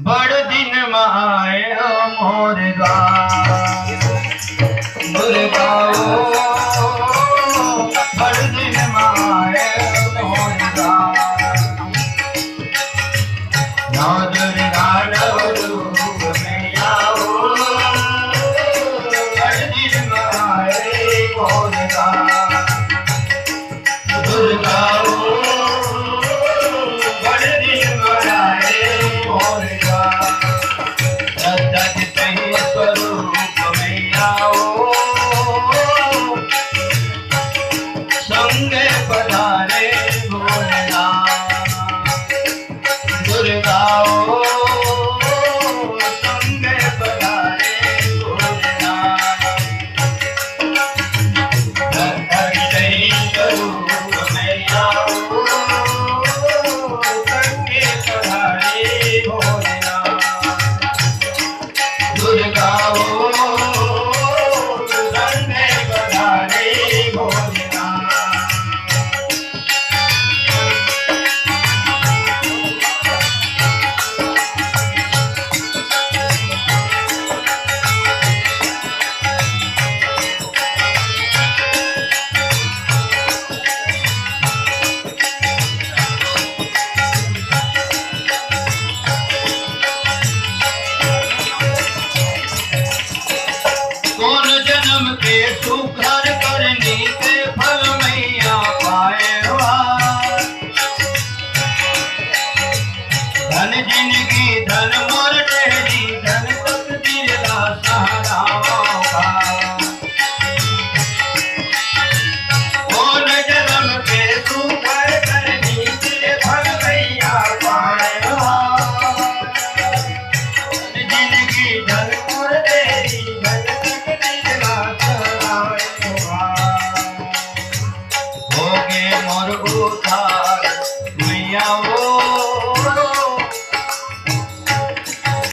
बड़ दिन माए मोर दुर्गा बड़ दिन माए मोर नौ दुर्गा नव रूप में आओ बड़ दिन माए मोर दुर्गा संगे पधारे भोलेनाथ दुर्गा संगे पधारे भोलेनाथ स्वरूप में आओ संगे पधारे भोलेनाथ दुर्गा संगे पधारे भोलेनाथ जन्म के सुखर करनी के फल मैया पाए धन जिंदगी धन मोर डेहरी धन तकदीर ला सहारा कौन जन्म के सुखर करनी के फल मैया पाए धन जिंदगी धन मोर डेहरी मोर उधार मैया